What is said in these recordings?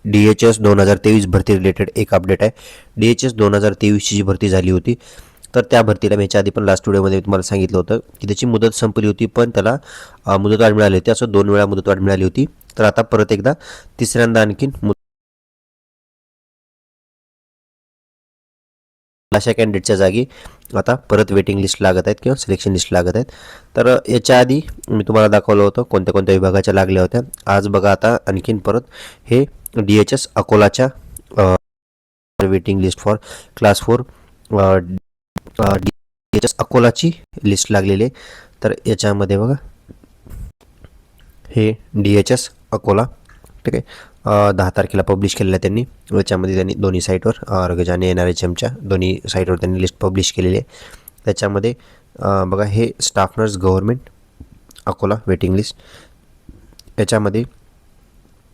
DHS 2023 भरती related एक update आहे. DHS 2023ची जी भरती झाली होती, तर त्या भरतीला मी याच्या आधी पण लास्ट व्हिडिओमध्ये मी तुम्हाला सांगितलं होतं की त्याची मुदत संपली होती, पण त्याला मुदतवाढ मिळाली होती. असं 2 वेळा मुदतवाढ मिळाली होती. तर आता परत एकदा तिसऱ्यांदा आणखीन अशा कॅन्डिडेटच्या जागी आता परत वेटिंग लिस्ट लागत आहेत किंवा सिलेक्शन लिस्ट लागत आहेत. तर याच्या आधी मी तुम्हाला दाखवलं होतं कोणत्या कोणत्या विभागाच्या लागल्या होत्या. आज बघा आता आणखीन परत हे DHS अकोलाच्या waiting list for class 4 DHS अकोलाची लिस्ट लागलेली आहे. तर याच्यामध्ये बघा हे DHS अकोला, ठीक आहे, 10 तारखेला पब्लिश केलेलं आहे त्यांनी. याच्यामध्ये त्यांनी दोन्ही साईटवर रगज आणि NRHMच्या दोन्ही साईटवर त्यांनी लिस्ट पब्लिश केलेली आहे. त्याच्यामध्ये बघा हे staff nurse government Akola waiting list. याच्यामध्ये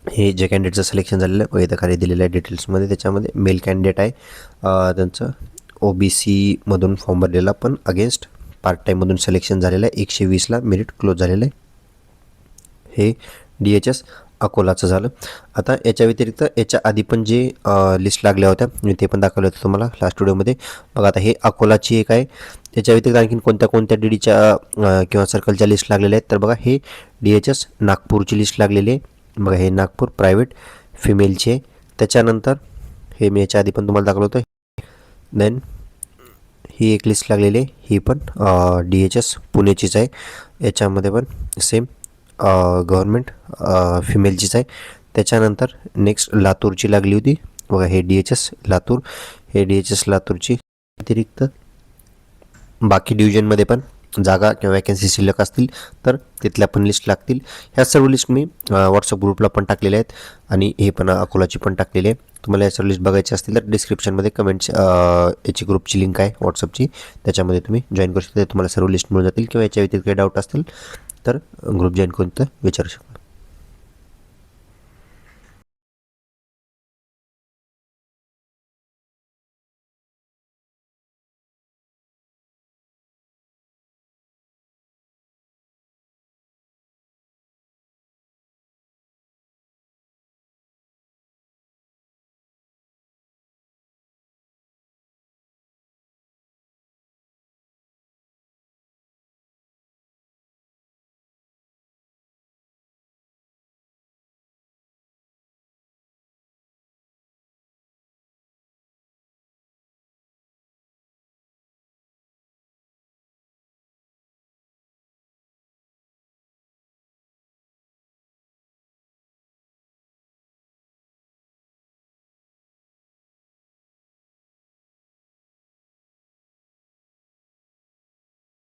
हे जे कॅन्डिडेटचं सिलेक्शन झालेलं आहे इथं खाली दिलेलं आहे डिटेल्समध्ये. त्याच्यामध्ये मेल कॅन्डिडेट आहे, त्यांचं OBC मधून फॉर्म भरलेला, पण अगेन्स्ट पार्ट टाईममधून सिलेक्शन झालेलं आहे. 120ला मेरिट क्लोज झालेलं आहे. हे DHS अकोलाचं झालं. आता याच्या व्यतिरिक्त याच्या आधी पण जे लिस्ट लागल्या होत्या मी ते पण दाखवलं होतं तुम्हाला लास्ट व्हिडिओमध्ये. बघा आता हे अकोलाची एक आहे. त्याच्या व्यतिरिक्त आणखीन कोणत्या कोणत्या DDच्या किंवा सर्कलच्या लिस्ट लागलेल्या आहेत. तर बघा हे DHS नागपूरची लिस्ट लागलेली आहे. बघा हे नागपूर प्रायव्हेट फिमेलची आहे. त्याच्यानंतर हे मी याच्या आधी पण तुम्हाला दाखवलं होतं. देन ही एक लिस्ट लागलेली आहे, ही पण DHS पुणेचीच आहे. याच्यामध्ये पण सेम गव्हर्नमेंट फिमेलचीच आहे. त्याच्यानंतर नेक्स्ट लातूरची लागली होती. बघा हे DHS लातूर, हे DHS लातूरची. व्यतिरिक्त बाकी डिव्हिजनमध्ये पण जागा किंवा वॅकन्सी शिल्लक असतील तर तिथल्या पण लिस्ट लागतील. ह्या सर्व लिस्ट मी व्हॉट्सअप ग्रुपला पण टाकलेल्या आहेत आणि हे पण अकोलाची पण टाकलेली आहे. तुम्हाला या सर्व लिस्ट बघायची असतील तर डिस्क्रिप्शनमध्ये कमेंट्स याची ग्रुपची लिंक आहे व्हॉट्सअपची, त्याच्यामध्ये तुम्ही जॉईन करू शकता. तुम्हाला सर्व लिस्ट मिळून जातील किंवा याच्या व्यतिरिक्त काही डाऊट असतील तर ग्रुप जॉईन करून विचारू शकता.